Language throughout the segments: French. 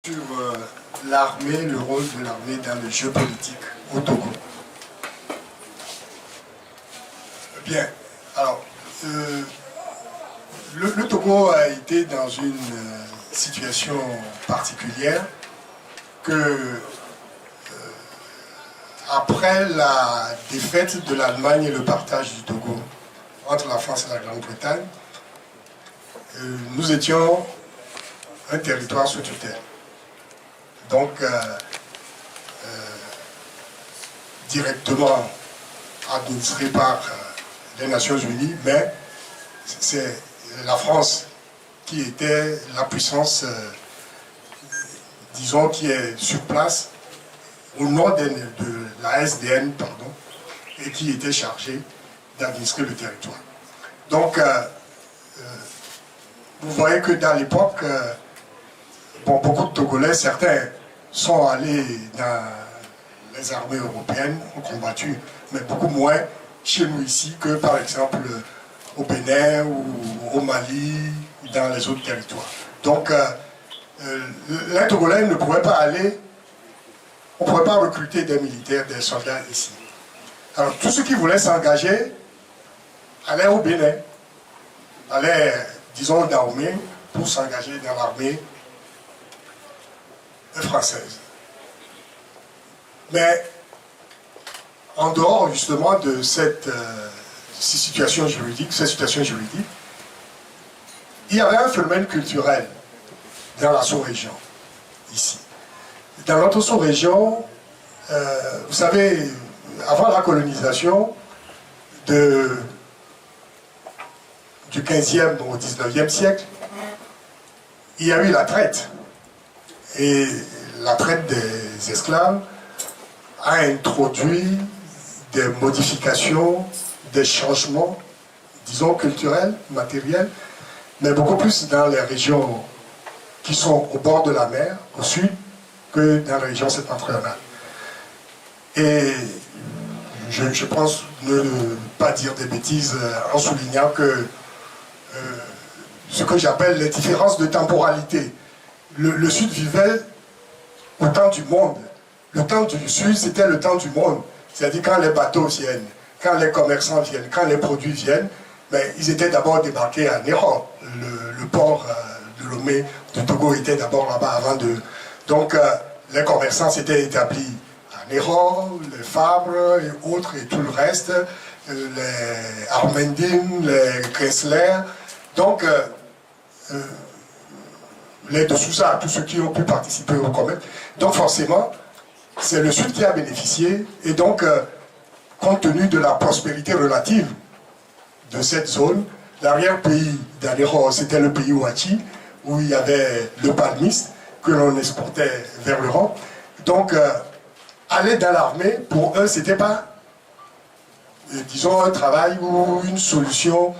Sur l'armée, le rôle de l'armée dans le jeu politique au Togo. Bien, alors, le Togo a été dans une situation particulière que, après la défaite de l'Allemagne et le partage du Togo entre la France et la Grande-Bretagne, nous étions un territoire sous tutelle. Donc, directement administré par les Nations Unies, mais c'est la France qui était la puissance, disons, qui est sur place au nom de la SDN, pardon, et qui était chargée d'administrer le territoire. Donc, vous voyez que dans l'époque, beaucoup de Togolais, certains sont allés dans les armées européennes, ont combattu, mais beaucoup moins chez nous ici que par exemple au Bénin ou au Mali ou dans les autres territoires. Donc les Togolais ne pouvaient pas aller, on ne pouvait pas recruter des militaires, des soldats ici. Alors tous ceux qui voulaient s'engager allaient au Bénin, allaient, disons, au Dahomey pour s'engager dans l'armée française. Mais en dehors justement de cette situation juridique, il y avait un phénomène culturel dans la sous-région, ici. Dans notre sous-région, vous savez, avant la colonisation, du 15e au 19e siècle, il y a eu la traite. Et la traite des esclaves a introduit des modifications, des changements, disons culturels, matériels, mais beaucoup plus dans les régions qui sont au bord de la mer, au sud, que dans les régions septentrionales. Et je pense ne pas dire des bêtises en soulignant que ce que j'appelle les différences de temporalité. Le Sud vivait au temps du monde. Le temps du Sud, c'était le temps du monde. C'est-à-dire quand les bateaux viennent, quand les commerçants viennent, quand les produits viennent, mais ils étaient d'abord débarqués à Néron. Le port de Lomé, de Togo, était d'abord là-bas avant de... Donc, les commerçants s'étaient établis à Néron, les Fabre et autres, et tout le reste, les Armendines, les Chrysler. Donc, les de Sousa, tous ceux qui ont pu participer au commerce. Donc forcément, c'est le Sud qui a bénéficié. Et donc, compte tenu de la prospérité relative de cette zone, l'arrière-pays d'Anéro, c'était le pays Ouachi, où il y avait le palmiste que l'on exportait vers l'Europe. Donc, aller dans l'armée, pour eux, c'était pas, disons, un travail ou une solution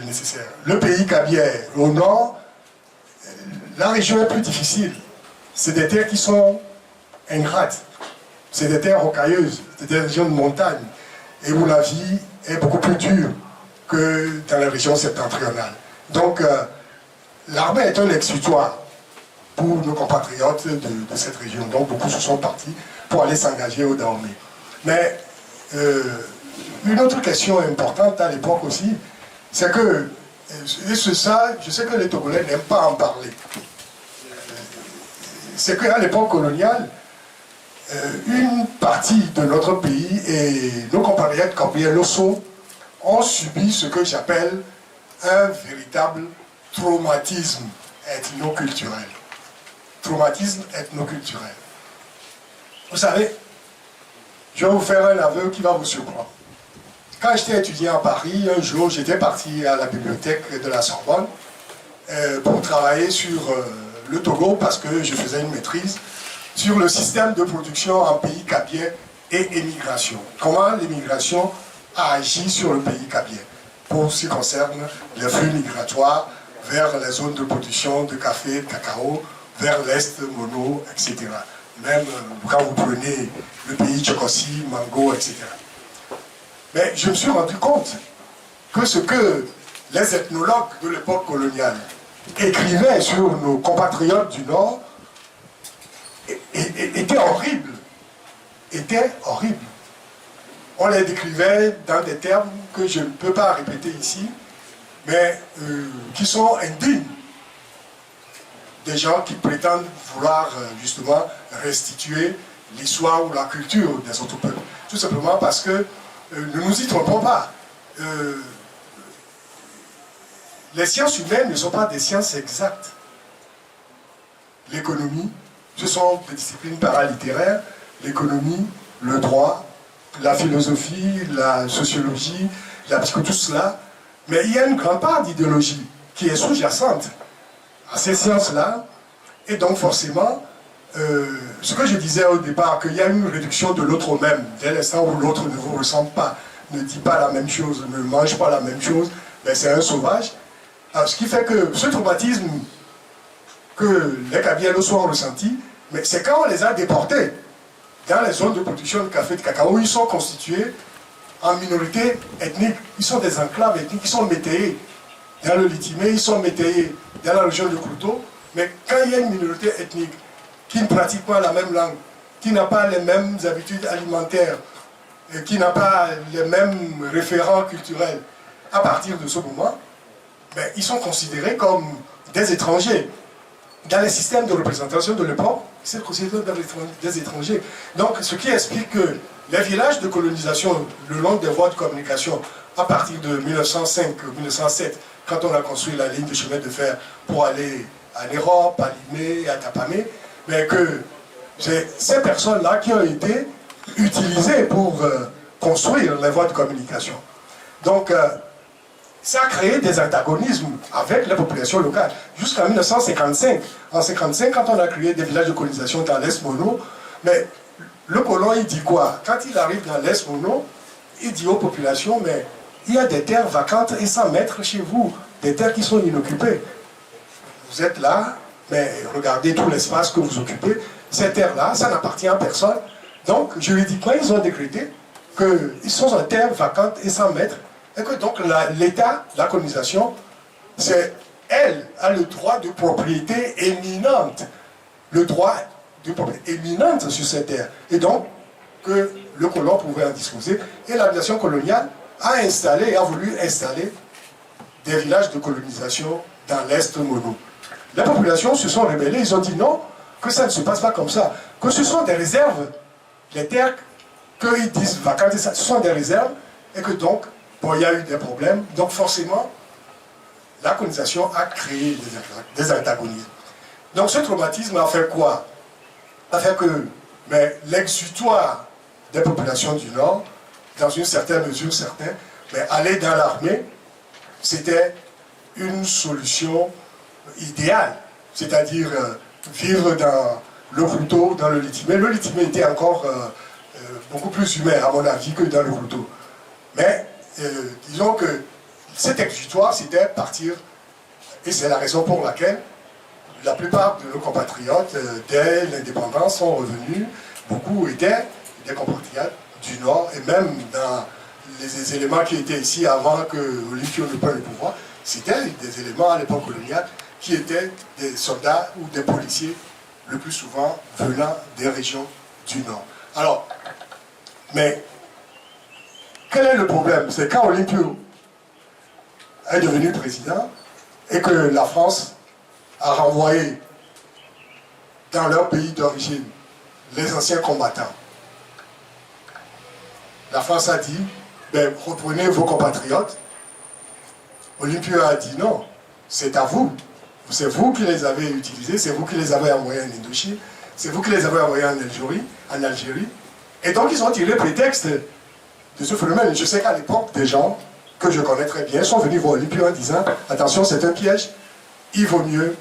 nécessaire. Le pays Kabylie, au nord, la région est plus difficile. C'est des terres qui sont ingrates. C'est des terres rocailleuses. C'est des régions de montagne. Et où la vie est beaucoup plus dure que dans les régions septentrionales. Donc, l'armée est un exutoire pour nos compatriotes de cette région. Donc, beaucoup se sont partis pour aller s'engager au Dahomey. Mais, une autre question importante à l'époque aussi, c'est que, et c'est ça, je sais que les Togolais n'aiment pas en parler. C'est qu'à l'époque coloniale, une partie de notre pays et nos compatriotes Gabriel Losso ont subi ce que j'appelle un véritable traumatisme ethnoculturel. Traumatisme ethnoculturel. Vous savez, je vais vous faire un aveu qui va vous surprendre. Quand j'étais étudiant à Paris, un jour, j'étais parti à la bibliothèque de la Sorbonne pour travailler sur le Togo parce que je faisais une maîtrise sur le système de production en pays kabylie et émigration. Comment l'émigration a agi sur le pays kabylie pour ce qui concerne les flux migratoires vers les zones de production de café, de cacao, vers l'Est, mono, etc. Même quand vous prenez le pays Tchokosi, Mango, etc. Mais je me suis rendu compte que ce que les ethnologues de l'époque coloniale écrivaient sur nos compatriotes du Nord étaient horribles. On les décrivait dans des termes que je ne peux pas répéter ici, mais qui sont indignes des gens qui prétendent vouloir justement restituer l'histoire ou la culture des autres peuples. Tout simplement parce que, ne nous y trompons pas, les sciences humaines ne sont pas des sciences exactes. L'économie, ce sont des disciplines paralittéraires, l'économie, le droit, la philosophie, la sociologie, la psychologie, tout cela. Mais il y a une grande part d'idéologie qui est sous-jacente à ces sciences-là. Et donc forcément, ce que je disais au départ, qu'il y a une réduction de l'autre même, dès l'instant où l'autre ne vous ressemble pas, ne dit pas la même chose, ne mange pas la même chose, ben c'est un sauvage. Alors, ce qui fait que ce traumatisme que les Kabyles ont ressenti, mais c'est quand on les a déportés dans les zones de production de café et de cacao, ils sont constitués en minorité ethnique. Ils sont des enclaves ethniques, ils sont métayés dans le Litimé, ils sont métayés dans la région de Kouto. Mais quand il y a une minorité ethnique qui ne pratique pas la même langue, qui n'a pas les mêmes habitudes alimentaires, et qui n'a pas les mêmes référents culturels, à partir de ce moment, ben, ils sont considérés comme des étrangers. Dans les systèmes de représentation de l'époque, ils sont considérés comme des étrangers. Donc, ce qui explique que les villages de colonisation, le long des voies de communication, à partir de 1905-1907, quand on a construit la ligne de chemin de fer pour aller à Europe, à Limé, à Tapamé, mais que c'est ces personnes-là qui ont été utilisées pour construire les voies de communication. Donc, ça a créé des antagonismes avec les populations locales. Jusqu'en 1955. En 1955, quand on a créé des villages de colonisation dans l'Est Mono, mais le colon, il dit quoi? Quand il arrive dans l'Est Mono, il dit aux populations, mais il y a des terres vacantes et 100 mètres chez vous, des terres qui sont inoccupées. Vous êtes là, mais regardez tout l'espace que vous occupez. Ces terres-là, ça n'appartient à personne. Donc, juridiquement, ils ont décrété qu'ils sont en terres vacantes et 100 mètres. Et que donc l'État, la colonisation, c'est elle a le droit de propriété éminente. Le droit de propriété éminente sur ces terres. Et donc, que le colon pouvait en disposer. Et l'administration coloniale a voulu installer des villages de colonisation dans l'Est Mono. Les populations se sont rebellées, ils ont dit non, que ça ne se passe pas comme ça, que ce sont des réserves. Les terres qu'ils disent vacantes, ce sont des réserves, et que donc, bon, il y a eu des problèmes, donc forcément, la colonisation a créé des antagonismes. Donc ce traumatisme a fait quoi? A fait que l'exutoire des populations du Nord, dans une certaine mesure, certains, mais aller dans l'armée, c'était une solution idéale, c'est-à-dire vivre dans le Kouto, dans le Litimé. Le Litimé était encore beaucoup plus humain, à mon avis, que dans le Kouto. Mais disons que cet exutoire, c'était partir, et c'est la raison pour laquelle la plupart de nos compatriotes, dès l'indépendance, sont revenus. Beaucoup étaient des compatriotes du Nord, et même dans les éléments qui étaient ici avant que Olympio ne prenne le pouvoir, c'était des éléments à l'époque coloniale qui étaient des soldats ou des policiers, le plus souvent venant des régions du Nord. Alors, mais quel est le problème? C'est quand Olympio est devenu président et que la France a renvoyé dans leur pays d'origine les anciens combattants. La France a dit, ben, reprenez vos compatriotes. Olympio a dit non, c'est à vous. C'est vous qui les avez utilisés, c'est vous qui les avez envoyés en Indochine, c'est vous qui les avez envoyés en Algérie. Et donc ils ont tiré prétexte de ce phénomène. Je sais qu'à l'époque, des gens que je connais très bien sont venus voir Olympio en disant attention, c'est un piège, il vaut mieux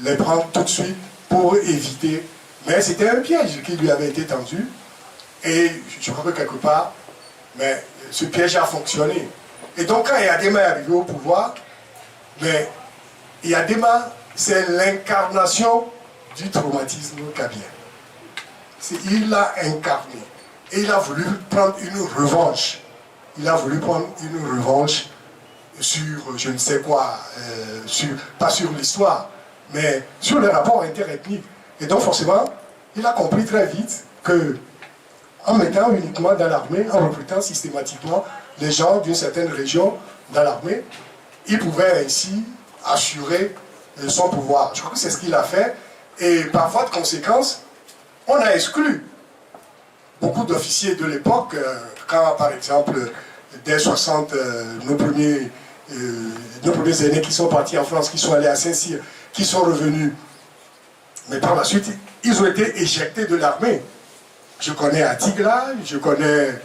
les prendre tout de suite pour éviter. Mais c'était un piège qui lui avait été tendu. Et je crois que quelque part, mais ce piège a fonctionné. Et donc quand Eyadema est arrivé au pouvoir, mais Eyadema, c'est l'incarnation du traumatisme kabyle. Il l'a incarné. Et il a voulu prendre une revanche. Il a voulu prendre une revanche sur je ne sais quoi, pas sur l'histoire, mais sur les rapports interethniques. Et donc forcément, il a compris très vite que en mettant uniquement dans l'armée, en recrutant systématiquement les gens d'une certaine région dans l'armée. Il pouvait ainsi assurer son pouvoir. Je crois que c'est ce qu'il a fait. Et par voie de conséquence, on a exclu beaucoup d'officiers de l'époque, quand par exemple, dès 60, nos premiers aînés qui sont partis en France, qui sont allés à Saint-Cyr, qui sont revenus. Mais par la suite, ils ont été éjectés de l'armée. Je connais Atigla, je connais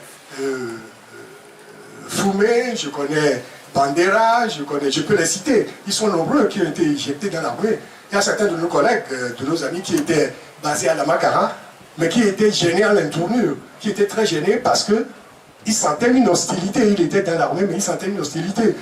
Foumé, je connais Bandera, je peux les citer. Ils sont nombreux qui ont été éjectés dans l'armée. Il y a certains de nos collègues, de nos amis qui étaient basés à la Makara, mais qui étaient gênés à l'intournure, qui étaient très gênés parce qu'ils sentaient une hostilité. Il était dans l'armée, mais il sentait une hostilité.